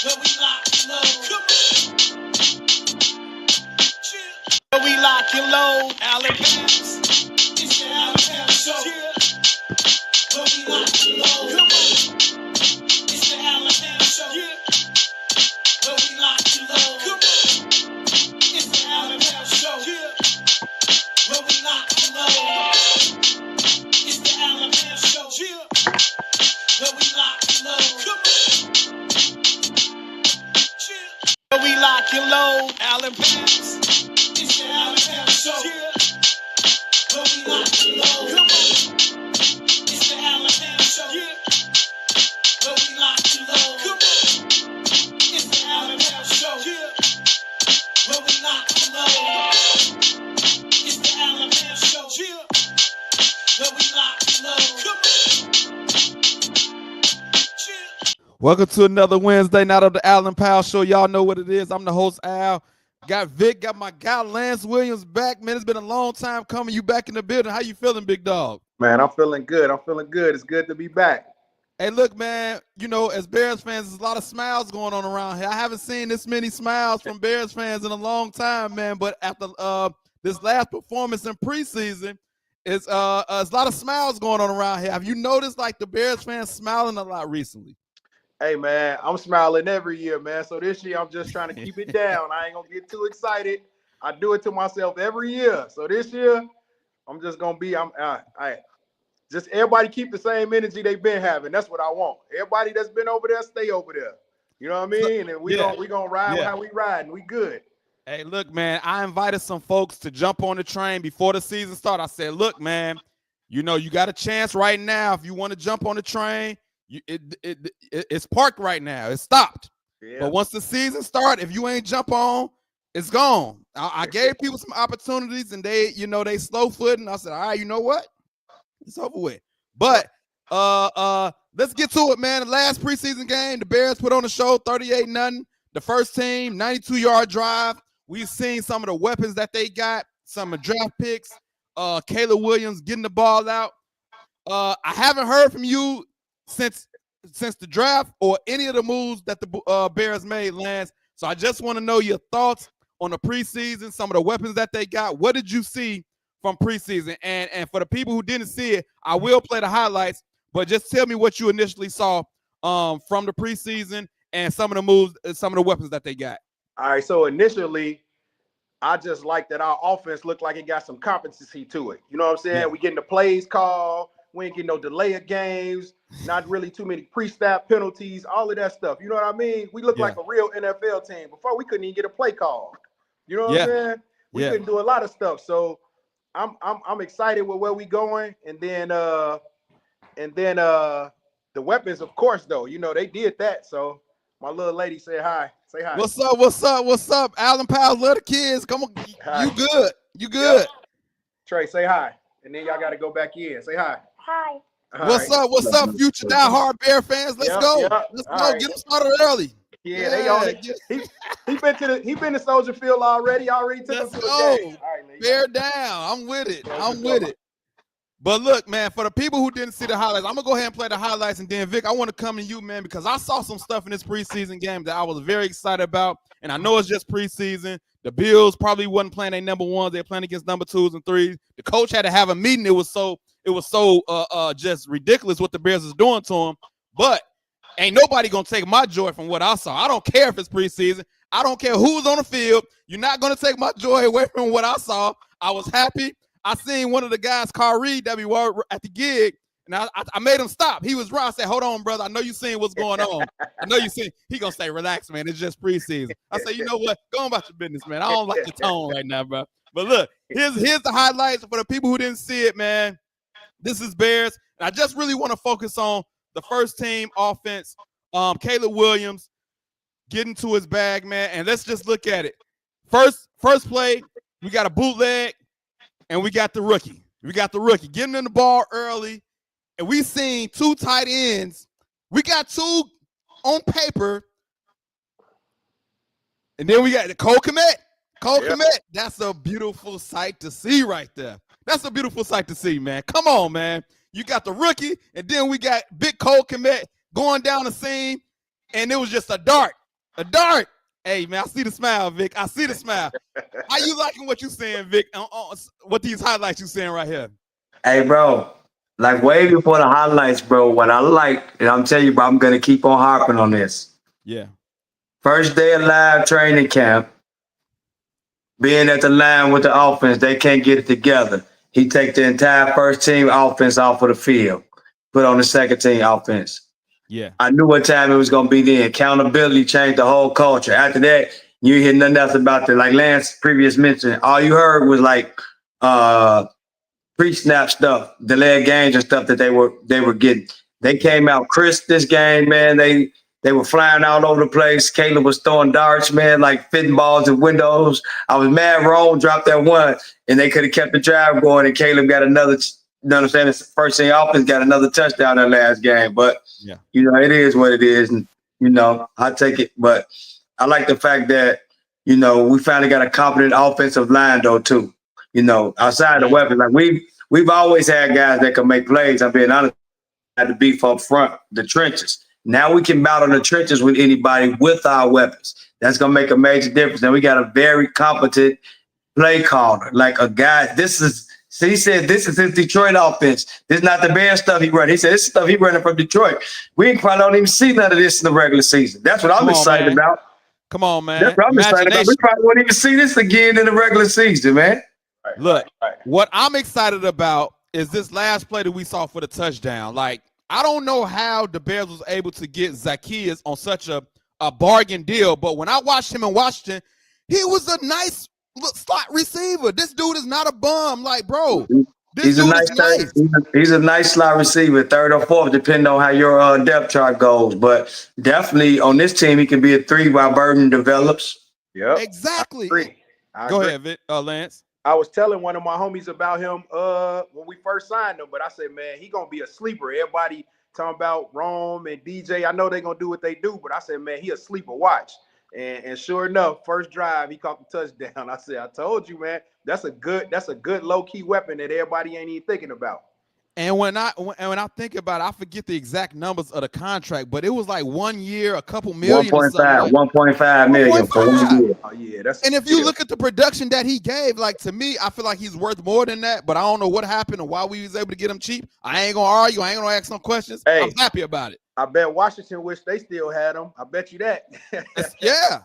Where we lock and load. Come on. Where we lock and load. Allen Pals. It's the Allen Pals Show. Where we lock and load. Come on. It's the Allen Pals Show. Where we lock and load. Come on. It's the Allen Pals Show. Where we lock and load. It's the Allen Pals Show. Where we lock and load. Come on. Where we lock and load. Allen Pals. It's the Allen Pals Show. Where we lock and load. Come on. It's the Allen Pals Show. Where we lock and load. Come on. It's the Allen Pals Show. Where we lock and load. It's the Allen Pals Show. Where we lock and load. Come on. Welcome to another Wednesday night of the Allen Powell Show. Y'all know what it is. I'm the host, Al. Got Vic, got my guy Lance Williams back. Man, it's been a long time coming. You back in the building. How you feeling, big dog? Man, I'm feeling good. It's good to be back. Hey, look, man, you know, as Bears fans, there's a lot of smiles going on around here. I haven't seen this many smiles from Bears fans in a long time, man. But after this last performance in preseason, it's a lot of smiles going on around here. Have you noticed, like, the Bears fans smiling a lot recently? Hey, man, I'm smiling every year, man. So this year, I'm just trying to keep it down. I ain't going to get too excited. I do it to myself every year. So this year, I'm just going to be, just everybody keep the same energy they've been having. That's what I want. Everybody that's been over there, stay over there. You know what I mean? And we gonna ride how we ride, and we good. Hey, look, man, I invited some folks to jump on the train before the season started. I said, look, man, you know, you got a chance right now. If you want to jump on the train, it's parked right now. It's stopped. Yeah. But once the season starts, if you ain't jump on, it's gone. I gave people some opportunities, and they slow footing. I said, all right, you know what? It's over with. But let's get to it, man. The last preseason game, the Bears put on a show, 38-0. The first team, 92-yard drive. We've seen some of the weapons that they got, some of the draft picks. Caleb Williams getting the ball out. I haven't heard from you since the draft or any of the moves that the Bears made, Lance. So I just want to know your thoughts on the preseason, some of the weapons that they got. What did you see from preseason? And for the people who didn't see it, I will play the highlights, but just tell me what you initially saw from the preseason and some of the moves, some of the weapons that they got. All right, so initially, I just like that our offense looked like it got some competency to it. You know what I'm saying? Yeah. We getting the plays called. We ain't getting no delay of games, not really too many pre-snap penalties, all of that stuff. You know what I mean? We look like a real NFL team. Before, we couldn't even get a play call. You know what I'm saying? We couldn't do a lot of stuff. So I'm excited with where we going. And then the weapons, of course, though. You know, they did that. So my little lady said hi. Say hi. What's up? Allen Powell, love the kids. Come on. Hi. You good. Yep. Trey, say hi. And then y'all got to go back in. Say hi. Hi. What's up, future diehard Bear fans? Let's go. Let's go. Right. Get them started early. Yeah, they on it. He been to Soldier Field already. Already took him to the game. Right, Bear down. I'm with it. But look, man, for the people who didn't see the highlights, I'm gonna go ahead and play the highlights, and then Vic, I want to come to you, man, because I saw some stuff in this preseason game that I was very excited about. And I know it's just preseason. The Bills probably wasn't playing their number ones; they're playing against number twos and threes. The coach had to have a meeting. It was so just ridiculous what the Bears is doing to him. But ain't nobody gonna take my joy from what I saw. I don't care if it's preseason. I don't care who's on the field. You're not gonna take my joy away from what I saw. I was happy. I seen one of the guys, Carl Reed, that we were at the gig, and I made him stop. He was right. I said, hold on, brother. I know you seen what's going on. I know you seen. He gonna say, relax, man. It's just preseason. I said, you know what? Go on about your business, man. I don't like your tone right now, bro. But look, here's the highlights for the people who didn't see it, man. This is Bears, and I just really want to focus on the first team offense. Caleb Williams getting to his bag, man, and let's just look at it. First play, we got a bootleg. And we got the rookie. Getting in the ball early. And we seen two tight ends. We got two on paper. And then we got the Cole Kmet. Kmet. That's a beautiful sight to see right there. That's a beautiful sight to see, man. Come on, man. You got the rookie, and then we got big Cole Kmet going down the seam, and it was just a dart. A dart. Hey, man, I see the smile, Vic. I see the smile. How you liking what you saying, Vic? What these highlights you saying right here? Hey, bro, like way before the highlights, bro, what I like, and I'm telling you, bro, I'm going to keep on harping on this. Yeah. First day of live training camp, being at the line with the offense, they can't get it together. He take the entire first team offense off of the field, put on the second team offense. Yeah. I knew what time it was going to be then. Accountability changed the whole culture. After that, you hear nothing else about it. Like Lance previous mentioned, all you heard was like pre-snap stuff, delayed games and stuff that they were getting. They came out crisp this game, man. They were flying all over the place. Caleb was throwing darts, man, like fitting balls in windows. I was mad Rome dropped that one, and they could have kept the drive going, and Caleb got another, you know what I'm saying? His first team offense got another touchdown that last game. But, you know, it is what it is. And, you know, I take it. But I like the fact that, you know, we finally got a competent offensive line, though, too. You know, outside the weapons. Like, we've always had guys that can make plays. I'm being honest, had to beef up front, the trenches. Now we can battle the trenches with anybody with our weapons. That's going to make a major difference. And we got a very competent play caller, like a guy. He said this is his Detroit offense. This is not the Bears stuff he running. He said this is stuff he running from Detroit. We probably don't even see none of this in the regular season. That's what I'm excited about. Come on, man. That's what I'm excited about. We probably won't even see this again in the regular season, man. Look, what I'm excited about is this last play that we saw for the touchdown. Like, I don't know how the Bears was able to get Zacchaeus on such a bargain deal, but when I watched him in Washington, he was a nice slot receiver. This dude is not a bum. Like, bro, he's a nice slot receiver, third or fourth, depending on how your depth chart goes. But definitely on this team, he can be a 3 while Burden develops. Yeah, exactly. I Go agree. ahead, Lance. I was telling one of my homies about him when we first signed him, but I said, man, he gonna be a sleeper. Everybody talking about Rome and DJ. I know they're gonna do what they do, but I said, man, he a sleeper. Watch. And sure enough, first drive, he caught the touchdown. I said, I told you, man, that's a good low-key weapon that everybody ain't even thinking about. And when I think about it, I forget the exact numbers of the contract, but it was like 1 year, a couple million. 1.5 million for 1 year. Oh yeah, and if you look at the production that he gave, like to me, I feel like he's worth more than that. But I don't know what happened and why we was able to get him cheap. I ain't gonna argue. I ain't gonna ask no questions. Hey, I'm happy about it. I bet Washington wish they still had him. I bet you that. Yeah,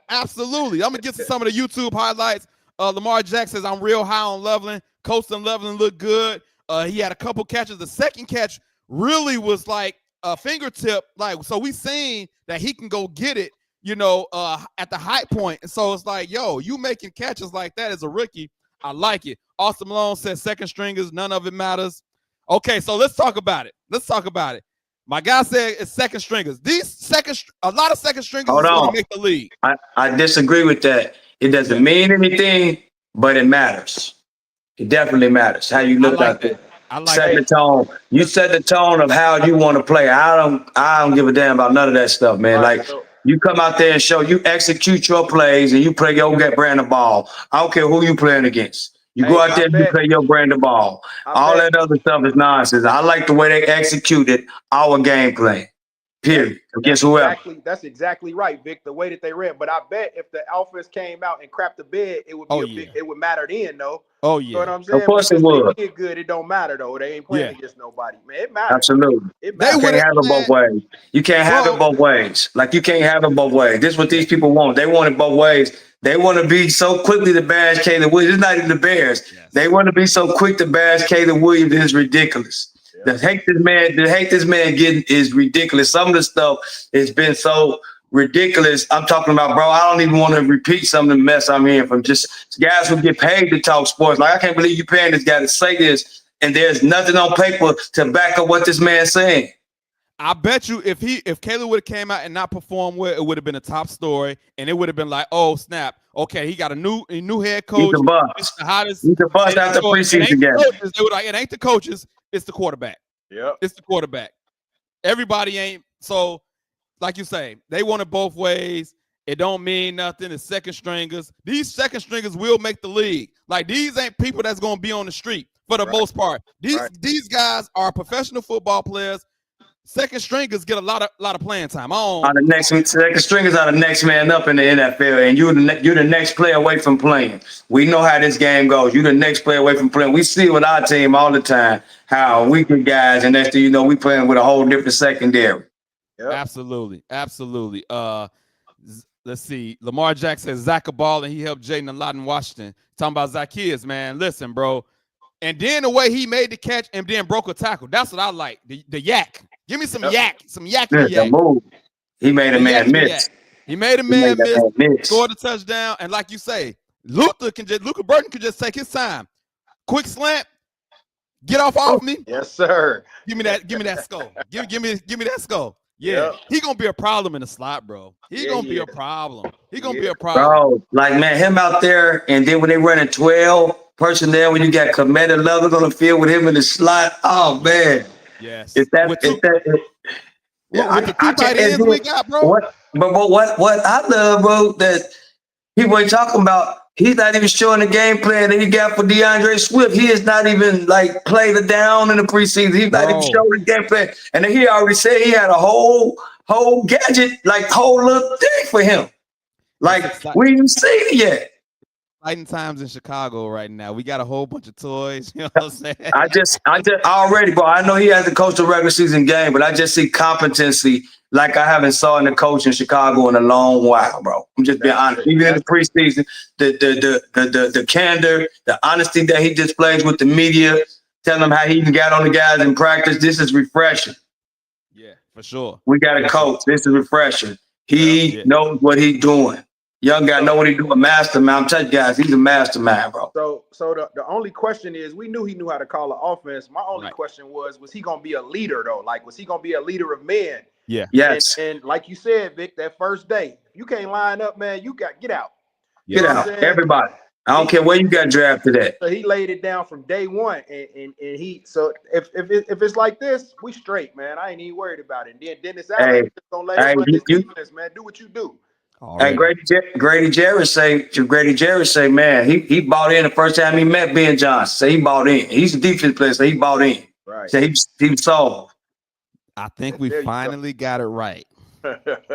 absolutely. I'm gonna get to some of the YouTube highlights. Lamar Jackson says, I'm real high on Loveland. Coastal Loveland looked good. He had a couple catches. The second catch really was like a fingertip. Like, so we seen that he can go get it, you know, at the high point. And so it's like, yo, you making catches like that as a rookie. I like it. Austin Malone says second stringers, none of it matters. Okay, so let's talk about it. My guy said it's second stringers. A lot of second stringers is going to make the league. I disagree with that. It doesn't mean anything, but it matters. It definitely matters how you look out there. Set the tone. You set the tone of how you want to play. I don't give a damn about none of that stuff, man. Like, you come out there and show you execute your plays and you play your brand of ball. I don't care who you playing against. You go out there and you play your brand of ball. All that other stuff is nonsense. I like the way they executed our game plan. Period. Against whoever. That's exactly right, Vic. The way that they ran. But I bet if the offense came out and crapped the bed, it would be it would matter then, though. Oh yeah. You know what I'm saying? Of course it would. They did good. It don't matter though. They ain't playing against nobody, man. It matters. Absolutely. You can't have it both ways. You can't have it both ways. Like, you can't have it both ways. This is what these people want. They want it both ways. They want to be so quickly to bash Caleb Williams. It's not even the Bears. Yes. They want to be so quick to bash Caleb Williams. It's ridiculous. To hate this man getting is ridiculous. Some of the stuff has been so ridiculous. I'm talking about, bro, I don't even want to repeat some of the mess I'm hearing from just guys who get paid to talk sports. Like, I can't believe you paying this guy to say this, and there's nothing on paper to back up what this man's saying. I bet you if Caleb would have came out and not performed well, it would have been a top story, and it would have been like, oh snap, okay, he got a new head coach. He's the bust. The hottest. He's the bust after preseason game. They were like, it ain't the coaches, it's the quarterback. Yeah, it's the quarterback. Everybody ain't so. Like you say, they want it both ways. It don't mean nothing. It's second stringers. These second stringers will make the league. Like, these ain't people that's gonna be on the street for the most part. These guys are professional football players. second stringers get a lot of playing time. On the next second stringers are the next man up in the NFL, and you're the next player away from playing. We know how this game goes. You're the next player away from playing. We see with our team all the time how we get guys, and next thing you know, we playing with a whole different secondary. Yep. Absolutely. Let's see. Lamar Jackson says Zach a ball, and he helped Jaden a lot in Washington. Talking about Zacchaeus, man. Listen, bro. And then the way he made the catch and then broke a tackle. That's what I like. The yak. Give me some yak. Some yak. Move. He made a man miss. He made a man miss. Scored a touchdown. And like you say, Luka Burton can just take his time. Quick slant. Get off me. Yes, sir. Give me that skull. Give me that skull. Yeah, he gonna be a problem in the slot, bro. He gonna be a problem. He gonna be a problem. Bro, like, man, him out there, and then when they running 12 personnel, when you got committed levels on the field with him in the slot, oh man. Yes. With the two tight ends we got, bro. What I love, bro, that people ain't talking about. He's not even showing the game plan that he got for DeAndre Swift. He is not even like played it down in the preseason. He's not even showing the game plan. And then he already said he had a whole gadget, like whole little thing for him. Like we ain't seen it yet. Fighting times in Chicago right now. We got a whole bunch of toys. You know what I'm saying? I just already, bro. I know he has to coach the regular season game, but I just see competency like I haven't saw in the coach in Chicago in a long while, bro. I'm just being honest. Even in the preseason, the candor, the honesty that he displays with the media, telling them how he even got on the guys in practice. This is refreshing. Yeah, for sure. We got a coach. This is refreshing. He knows what he's doing. Young guy know what he's doing. Mastermind. I'm telling you guys, he's a mastermind, bro. So the only question is, we knew he knew how to call an offense. My only question was he going to be a leader, though? Like, was he going to be a leader of men? Yeah. Yes. And like you said, Vic, that first day, you can't line up, man. You got get out. Get out, everybody. I don't care where you got drafted at. So he laid it down from day one, and he. So if it's like this, we straight, man. I ain't even worried about it. And then Dennis Allen just gonna lay on his defense, man. Do what you do. Hey, Grady Jarrett say, man, he bought in the first time he met Ben Johnson. So he bought in. He's a defense player, so he bought in. Right. So he sold. I think we finally got it right.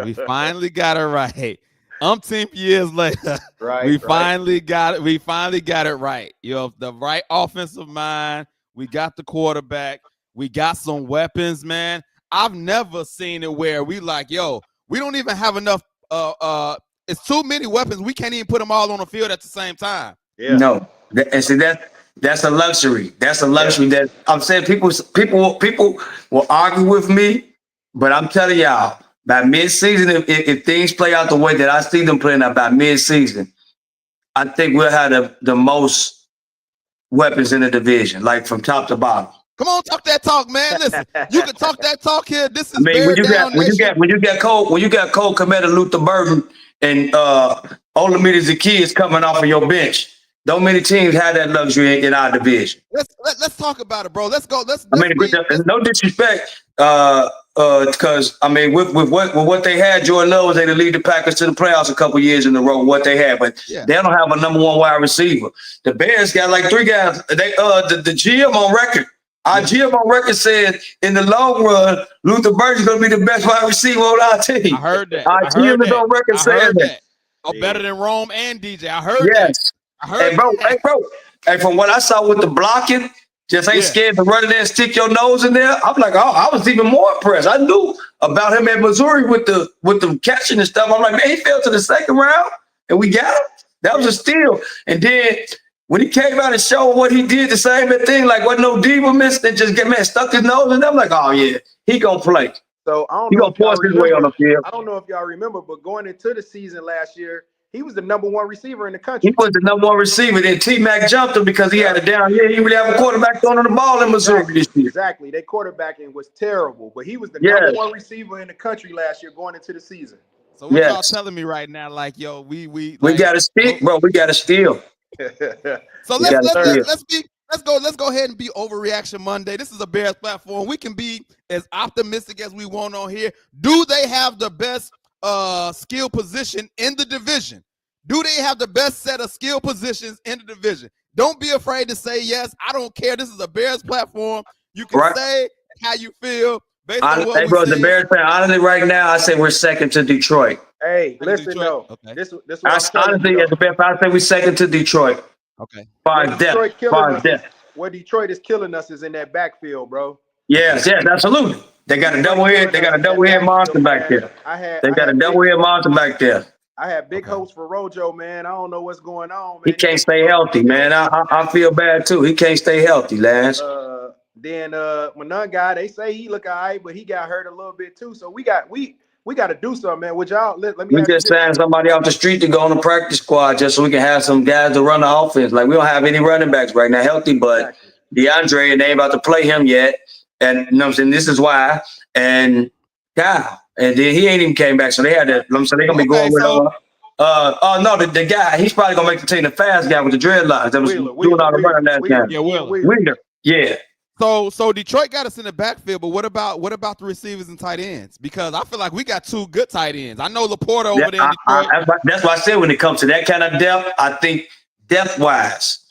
We finally got it right. Umpteen years later, we finally got it. We finally got it right. You know, the right offensive mind. We got the quarterback. We got some weapons, man. I've never seen it where we like, yo, we don't even have enough. It's too many weapons. We can't even put them all on the field at the same time. Yeah. No, and see that's a luxury. That's a luxury that I'm saying. People will argue with me, but I'm telling y'all, by mid-season, if things play out the way that I see them playing out by mid-season, I think we'll have the most weapons in the division, like from top to bottom. Come on, talk that talk, man. Listen, you can talk that talk here. This is when you got Cole Kmet, Luther Burton, and Olamide Zaccheaus coming off of your bench. Don't many teams have that luxury in our division. Let's talk about it, bro. Let's go. No disrespect, because I mean, with what they had, Jordan Love was able to lead the Packers to the playoffs a couple years in a row. What they had, but they don't have a number one wide receiver. The Bears got like three guys. They the GM on record. Our GM on record said in the long run, Luther Burton's going to be the best wide receiver on our team. I heard that. Our GM is on record saying that. Oh, better than Rome and DJ. I heard that. I heard hey, bro. Hey, from what I saw with the blocking, just ain't scared to run in there and stick your nose in there. I'm like, oh, I was even more impressed. I knew about him at Missouri with the catching and stuff. I'm like, man, he fell to the second round and we got him. That was a steal. And then when he came out and showed what he did, the same thing, like what no diva missed and just stuck his nose in. I'm like, oh yeah, he gonna play. So I don't know. He gonna force his way on the field. I don't know if y'all remember, but going into the season last year, he was the number one receiver in the country. He was the number one receiver. Then T-Mac jumped him because he had a down year. He really have a quarterback throwing on the ball in Missouri this year. Exactly. Their quarterbacking was terrible, but he was the number one receiver in the country last year going into the season. So what y'all telling me right now? Like, yo, we got to steal, bro. We got to steal. So let's go ahead and be Overreaction Monday. This is a Bears platform. We can be as optimistic as we want on here. Do they have the best skill position in the division? Do they have the best set of skill positions in the division? Don't be afraid to say yes. I don't care. This is a Bears platform. You can say how you feel, based on what Hey, we bro, the see, Bears fan. Honestly, right now, I say we're second to Detroit. Hey, Second to listen Detroit? though. Okay. This what I'm telling Honestly, you, as the Bears fan, I say we're second to Detroit. Okay. where Far Detroit depth. killing Far us. depth. Where Detroit is killing us is in that backfield, bro. Yes, absolutely. They got a double head. They got a double head monster back there. They got a double head monster back there. I had big Okay. hopes for Rojo, man. I don't know what's going on, man. He can't stay healthy, man. I feel bad too. He can't stay healthy, Lance. Then my none guy, they say he look all right, but he got hurt a little bit too. So we got to do something, man. Would y'all let me We ask you just this. signed somebody off the street to go on the practice squad just so we can have some guys to run the offense. Like we don't have any running backs right now healthy, but DeAndre, and they ain't about to play him yet. And you know what I'm saying? This is why. And Kyle. And then he ain't even came back. So they had to, you know what I'm saying, they're gonna be going with no, the guy, he's probably gonna make the team, the fast guy with the dreadlocks that was doing all the running last time. Yeah, Wheeler. Yeah. So Detroit got us in the backfield, but what about the receivers and tight ends? Because I feel like we got two good tight ends. I know Laporta over there in Detroit. That's why I said when it comes to that kind of depth, I think depth-wise,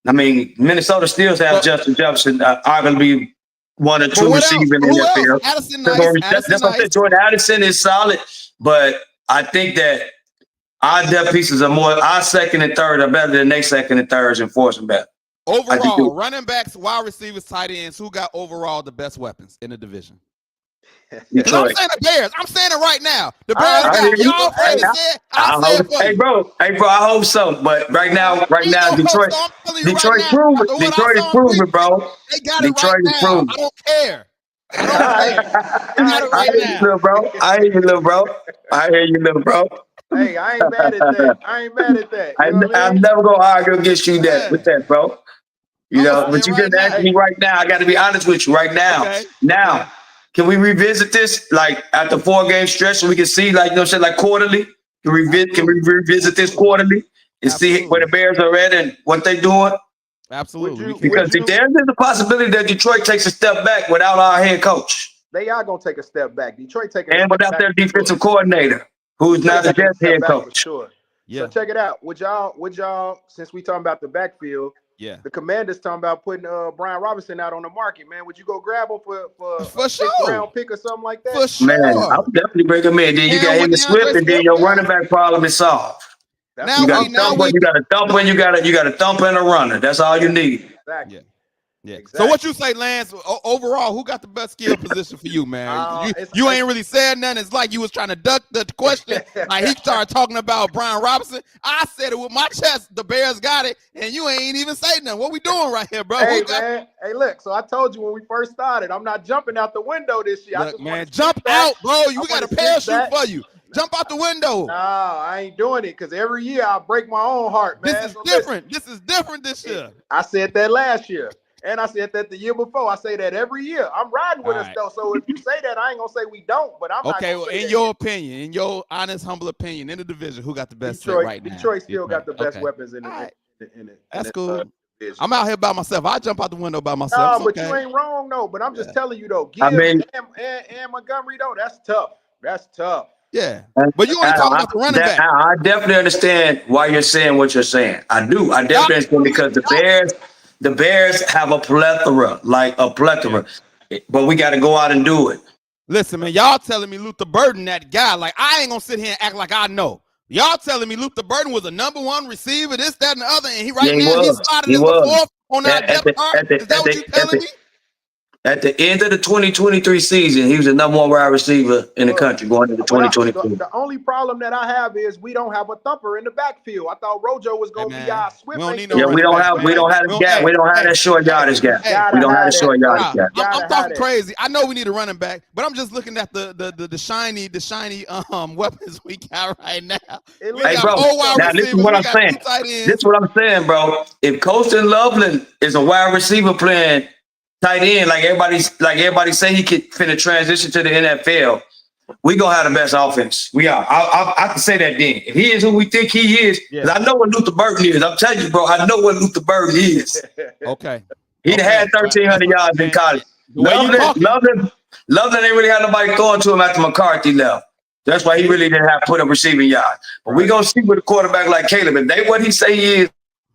I mean, Minnesota still has Justin Jefferson arguably one or two receivers in the field. Addison Nice. That's what I said. Jordan Addison is solid, but I think that our depth pieces are more. Our second and third are better than their second and thirds and fourths and better. Overall, running backs, wide receivers, tight ends, who got overall the best weapons in the division? Because I'm saying the Bears. I'm saying it right now. The Bears got y'all afraid to say it. I say it for hey, you. bro, I hope so. But right now, Detroit proved it, bro. They got it right now. I don't care. I hear you, little bro. I hear you, little bro. Hey, I ain't mad at that. I'm never gonna argue against you with that, bro. You know, but you just asked me right now. I got to be honest with you right now. Okay. Now, can we revisit this like at the 4-game stretch so we can see, like, you know what I'm saying, like quarterly? Can we revisit this quarterly and see where the Bears are at and what they're doing? Absolutely. Because there's a possibility that Detroit takes a step back without our head coach. They are gonna take a step back. Detroit taking and without their defensive coordinator, who's not the best head coach. Sure. Yeah. So check it out. Would y'all, since we talking about the backfield, the Commanders talking about putting Brian Robinson out on the market, man. Would you go grab him for a 6th-round pick or something like that? For sure. Man, I would definitely bring him in. Then you got him and Swift, and then your running back problem is solved. You got a thumper, you got a thumper and a runner. That's all you need. Exactly. Yeah. Exactly. So what you say, Lance? Overall, who got the best skill position for you, man? You ain't really said nothing. It's like you was trying to duck the question. Like he started talking about Brian Robinson. I said it with my chest. The Bears got it, and you ain't even say nothing. What we doing right here, bro? Hey, man. Hey, look. So I told you when we first started, I'm not jumping out the window this year. Look, man, jump out, bro. We got a parachute for you. Jump out the window. No, I ain't doing it because every year I break my own heart, man. This is different. This is different this year. I said that last year. And I said that the year before. I say that every year. I'm riding with us though. So if you say that, I ain't gonna say we don't. But I'm okay. Well, in your opinion, in your honest, humble opinion, in the division, who got the best fit right now? Detroit still got the best weapons in it. That's cool. I'm out here by myself. I jump out the window by myself. No, but you ain't wrong though. But I'm just telling you though. Gibbs and Montgomery though, that's tough. That's tough. Yeah, but you only talking about the running back. I definitely understand why you're saying what you're saying. I do. I definitely understand because the Bears have a plethora, but we got to go out and do it. Listen, man, y'all telling me Luther Burden, that guy, like I ain't gonna sit here and act like I know. Y'all telling me Luther Burden was a #1 receiver, this, that, and the other, and he's slotted in the 4th on that depth chart. Is that what you telling me? At the end of the 2023 season, he was the #1 wide receiver in the country going into 2023. The only problem that I have is we don't have a thumper in the backfield. I thought Rojo was going to be our Swift. We don't have the gap. We don't have that short yardage gap. We don't have that short yardage gap. I'm talking crazy. I know we need a running back, but I'm just looking at the shiny weapons we got right now. Hey, bro, now this is what I'm saying. This is what I'm saying, bro. If Colston Loveland is a wide receiver playing tight end, like everybody say he could finna transition to the NFL, we gonna have the best offense. We are. I can say that then. If he is who we think he is, because I know what Luther Burden is. I'm telling you, bro, I know what Luther Burden is. Okay. He had 1,300 yards in college. Loveland ain't really had nobody throwing to him after McCarthy left. That's why he really didn't have put up receiving yards. But we gonna see with a quarterback like Caleb, and what he say he is,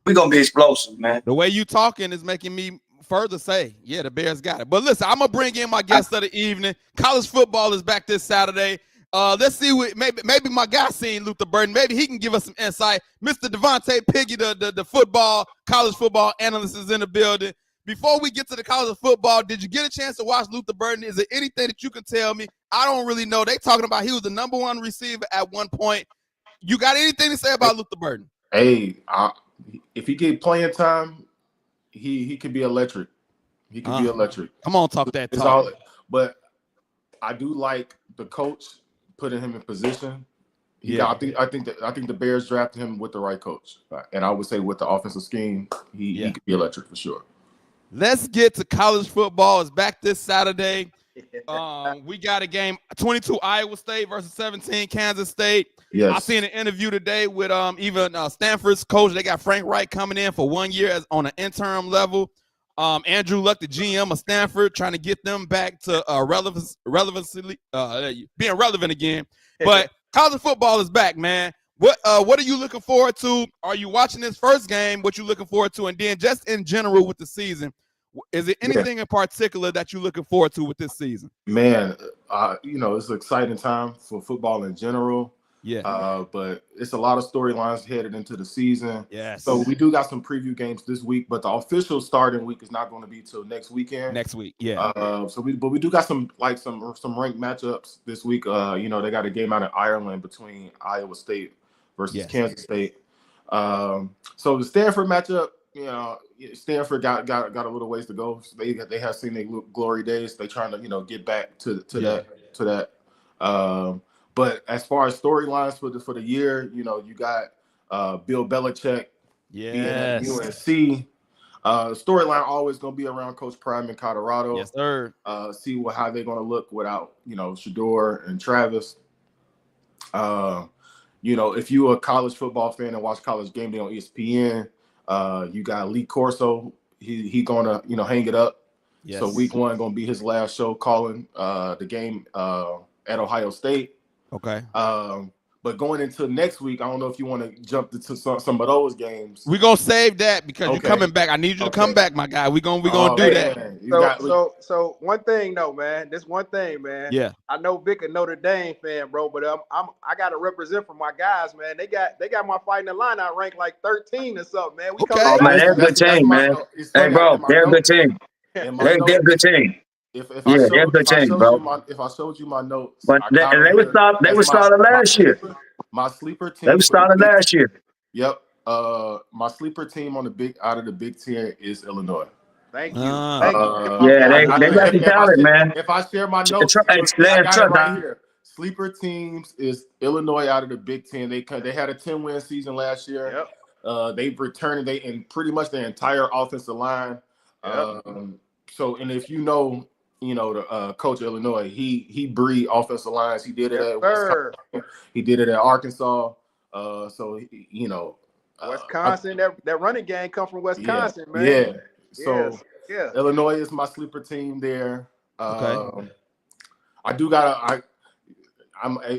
we gonna be explosive, man. The way you talking is making me further say, yeah, the Bears got it. But listen, I'm gonna bring in my guest of the evening. College football is back this Saturday. Let's see what maybe my guy seen Luther Burden. Maybe he can give us some insight. Mr. Devontae Piggy, the college football analyst, is in the building. Before we get to the college football, did you get a chance to watch Luther Burden? Is there anything that you can tell me? I don't really know. They talking about he was the number one receiver at one point. You got anything to say about Luther Burden? Hey, if he get playing time, he could be electric. He could be electric. Come on, talk that talk. All, but I do like the coach putting him in position. I think the Bears drafted him with the right coach, and I would say with the offensive scheme, he could be electric for sure. Let's get to college football. It's back this Saturday. We got a game, 22 Iowa State versus 17 Kansas State. Yes. I seen an interview today with even Stanford's coach. They got Frank Wright coming in for 1 year on an interim level. Andrew Luck, the GM of Stanford, trying to get them back to relevancy, being relevant again. But college football is back, man. What are you looking forward to? Are you watching this first game? What you looking forward to? And then just in general with the season, is there anything in particular that you're looking forward to with this season? Man, it's an exciting time for football in general. Yeah. But it's a lot of storylines headed into the season. Yes. So we do got some preview games this week, but the official starting week is not going to be till next weekend. Next week, yeah. But we do got some ranked matchups this week. They got a game out in Ireland between Iowa State versus Kansas State. So the Stanford matchup, Stanford got a little ways to go. So they have seen their glory days. They trying to get back to that. But as far as storylines for the year, you got Bill Belichick, UNC. Storyline always going to be around Coach Prime in Colorado. Yes, sir. See how they're going to look without Shedeur and Travis. If you're a college football fan and watch College Game Day on ESPN, you got Lee Corso. He going to hang it up. Yes. So week 1 going to be his last show calling the game at Ohio State. Okay. But going into next week, I don't know if you want to jump into some of those games. We're gonna save that because you're coming back. I need you to come back, my guy. We're gonna do that. So one thing though, man. This one thing, man. Yeah. I know Vic a Notre Dame fan, bro, but I gotta represent for my guys, man. They got my Fighting Illini ranked like 13 or something, man. Man, they're a good team, man. Hey, bro, they're a good team. They're a good team. If I showed you my notes, but they were started last year. My sleeper team. They were started last year. Yep. My sleeper team out of the Big Ten is Illinois. Thank you. They got the talent, man. If I share my notes, I got it right here. Sleeper teams is Illinois out of the Big Ten. They had a 10-win season last year. Yep. They've returned in pretty much the entire offensive line. Yep. And if the coach of Illinois, he breed offensive lines. He did it at Wisconsin. He did it at Arkansas. Wisconsin, that running game come from Wisconsin, man. Yeah. So Illinois is my sleeper team there. Okay.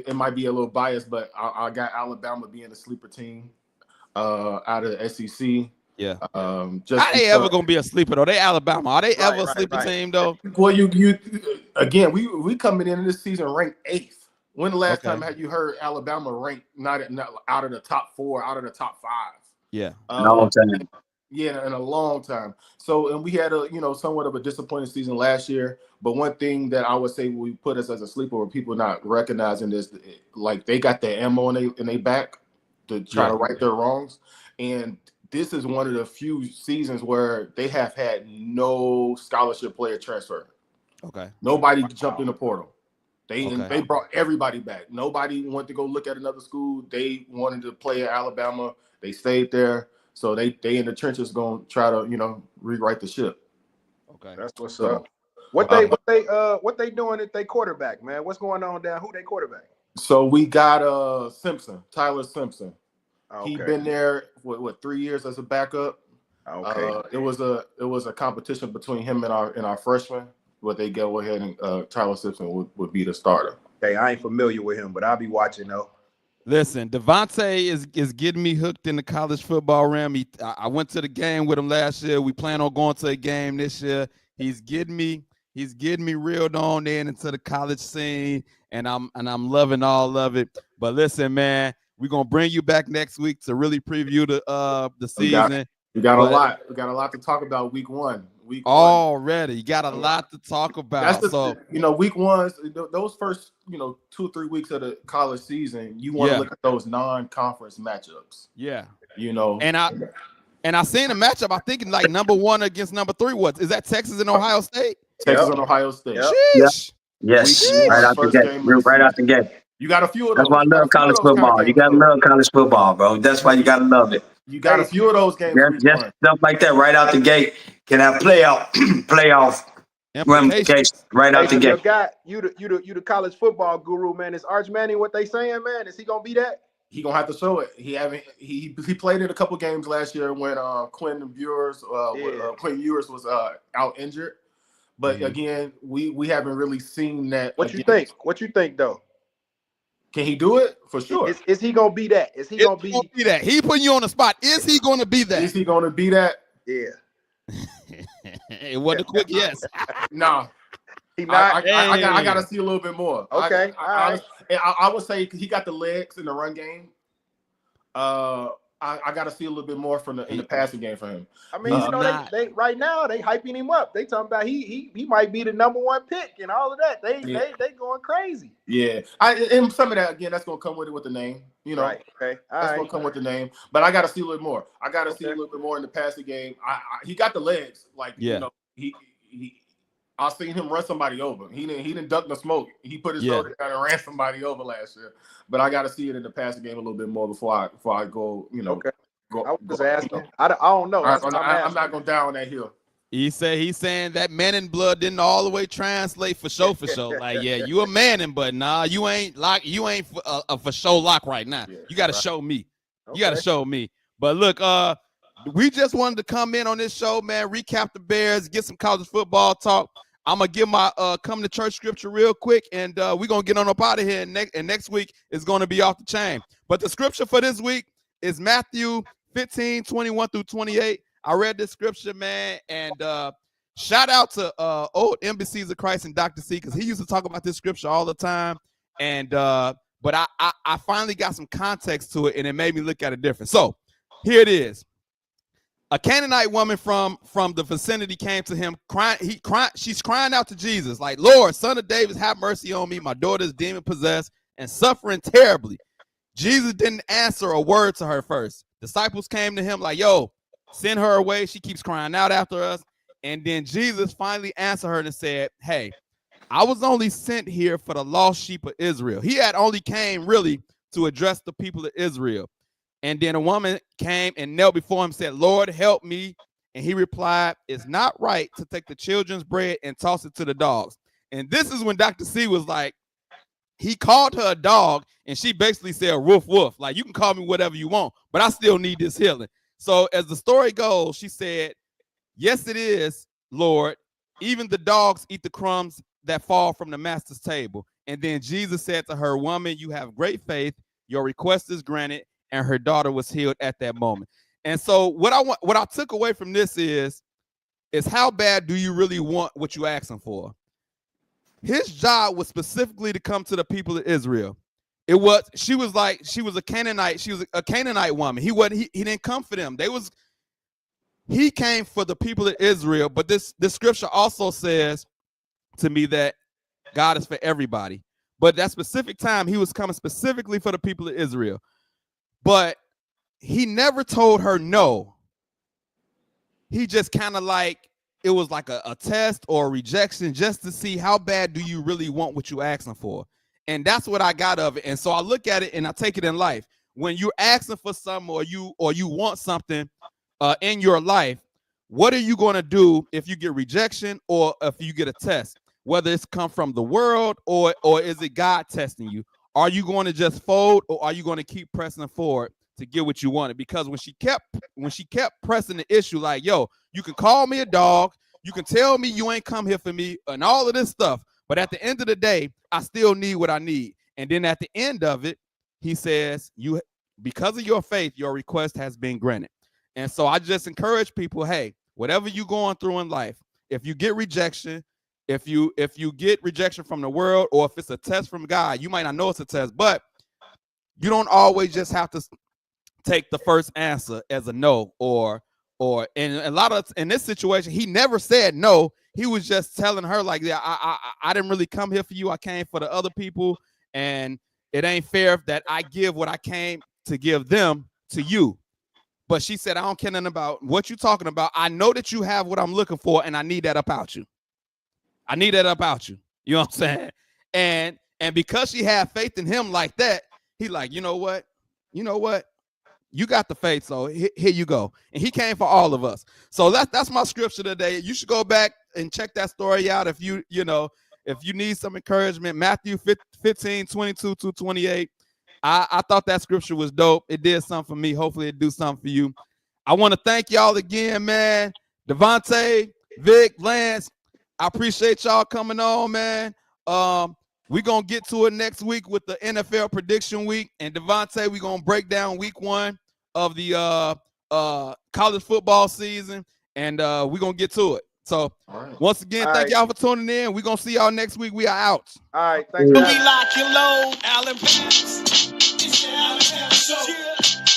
It might be a little biased, but I got Alabama being the sleeper team out of the SEC. Yeah. Are they ever gonna be a sleeper though? They Alabama. Are they ever a sleeper team though? Well, you again, we coming into this season ranked 8th. When the last time had you heard Alabama ranked not out of the top 4, out of the top 5? Yeah. Long time. Yeah, in a long time. So, and we had a somewhat of a disappointing season last year. But one thing that I would say we put us as a sleeper, where people not recognizing this, like they got the ammo in their back to try to right their wrongs, and this is one of the few seasons where they have had no scholarship player transfer. Okay. Nobody jumped in the portal. They brought everybody back. Nobody went to go look at another school. They wanted to play at Alabama. They stayed there. So they in the trenches going to try to, rewrite the ship. Okay. That's what's up. What they doing at their quarterback, man? What's going on down? Who they quarterback? So we got Tyler Simpson. Okay. He been there what 3 years as a backup. Okay. It was a competition between him and our freshman, but they go ahead and Tyler Simpson would be the starter. Okay, I ain't familiar with him, but I'll be watching though. Listen, Devontae is getting me hooked in the college football realm. I went to the game with him last year. We plan on going to a game this year. He's getting me reeled on in into the college scene, and I'm loving all of it. But listen, man, we're gonna bring you back next week to really preview the season. We got a lot. We got a lot to talk about week one. Already, you got a lot to talk about. Week one, those first 2-3 weeks of the college season, you want to look at those non-conference matchups. Yeah, and I seen a matchup. I think like number 1 against number 3. What is that? Texas and Ohio State. Texas and Ohio State. Sheesh. Yes, right out the gate. Right out the gate. You got a few of those. That's why I love college football. You gotta love college football, bro. That's why you gotta love it. You got a few of those games. Just stuff like that right out the gate can have playoff ramifications right out the gate. You the college football guru, man. Is Arch Manning what they saying, man? Is he gonna be that? He gonna have to show it. He played in a couple games last year when Quentin Ewers was out injured. But again, we haven't really seen that. What you think? What you think though? Can he do it? For sure. Is he gonna be that? Is he gonna be that? He putting you on the spot. Is he gonna be that? Is he gonna be that? Yeah. It wasn't a quick yes. No. He not. I gotta see a little bit more. Okay. I would say he got the legs in the run game. I got to see a little bit more in the passing game for him. I mean, they right now they hyping him up. They talking about he might be the number 1 pick and all of that. They going crazy. Yeah, and some of that again, that's gonna come with the name. Right. Okay. That's gonna come with the name. But I got to see a little more. I got to see a little bit more in the passing game. He got the legs. I seen him run somebody over. He didn't duck the smoke. He put his shoulder down and ran somebody over last year. But I got to see it in the passing game a little bit more before I go. Okay. I was asking. I don't know. I'm not going down that hill. He's saying that Manning blood didn't all the way translate for sure. Like, yeah, you a Manning, but nah, you ain't a for sure lock right now. Yeah, you got to show me. Okay. You got to show me. But look, we just wanted to come in on this show, man. Recap the Bears, get some college football talk. I'm gonna give my come to church scripture real quick, and we're gonna get on up out of here. And next week is gonna be off the chain. But the scripture for this week is Matthew 15:21-28. I read this scripture, man, and shout out to old Embassies of Christ and Dr. C, because he used to talk about this scripture all the time. And but I finally got some context to it, and it made me look at it different. So here it is. A Canaanite woman from the vicinity came to him crying. She's crying out to Jesus, like, Lord, Son of David, have mercy on me. My daughter is demon possessed and suffering terribly. Jesus didn't answer a word to her first. Disciples came to him like, yo, send her away. She keeps crying out after us. And then Jesus finally answered her and said, hey, I was only sent here for the lost sheep of Israel. He had only came really to address the people of Israel. And then a woman came and knelt before him and said, Lord, help me. And he replied, it's not right to take the children's bread and toss it to the dogs. And this is when Dr. C was like, he called her a dog, and she basically said, woof, woof. Like, you can call me whatever you want, but I still need this healing. So as the story goes, she said, yes, it is, Lord. Even the dogs eat the crumbs that fall from the master's table. And then Jesus said to her, woman, you have great faith. Your request is granted. And her daughter was healed at that moment. And so what I took away from this is how bad do you really want what you asking for? His job was specifically to come to the people of Israel. She was a Canaanite. She was a Canaanite woman. He didn't come for them. He came for the people of Israel. But this scripture also says to me that God is for everybody. But that specific time, he was coming specifically for the people of Israel. But he never told her no. He just kind of like, it was like a test or a rejection just to see how bad do you really want what you asking for. And that's what I got of it. And so I look at it and I take it in life. When you're asking for something or you want something in your life, what are you going to do if you get rejection or if you get a test? Whether it's come from the world or is it God testing you? Are you going to just fold, or are you going to keep pressing forward to get what you wanted? Because when she kept pressing the issue, like, yo, you can call me a dog, you can tell me you ain't come here for me, and all of this stuff, but at the end of the day, I still need what I need. And then at the end of it, he says, because of your faith, your request has been granted. And so I just encourage people, hey, whatever you're going through in life, if you get rejection, if you get rejection from the world, or if it's a test from God, you might not know it's a test, but you don't always just have to take the first answer as a no, or and a lot of, in this situation, he never said no. He was just telling her like, yeah, I didn't really come here for you. I came for the other people, and it ain't fair that I give what I came to give them to you. But she said, I don't care nothing about what you're talking about. I know that you have what I'm looking for, and I need that about you. I need that about you. You know what I'm saying? And because she had faith in him like that, he like, you know what? You got the faith, so here you go. And he came for all of us. So that's my scripture today. You should go back and check that story out if you need some encouragement. Matthew 15, 22 to 28. I thought that scripture was dope. It did something for me. Hopefully it do something for you. I want to thank y'all again, man. Devontae, Vic, Lance, I appreciate y'all coming on, man. We're going to get to it next week with the NFL prediction week. And Devontae, we're going to break down week 1 of the college football season. And we're going to get to it. So, once again, thank y'all for tuning in. We're going to see y'all next week. We are out. All right. Thanks. We lock and load, Allen Pants. It's the Allen Pants Show.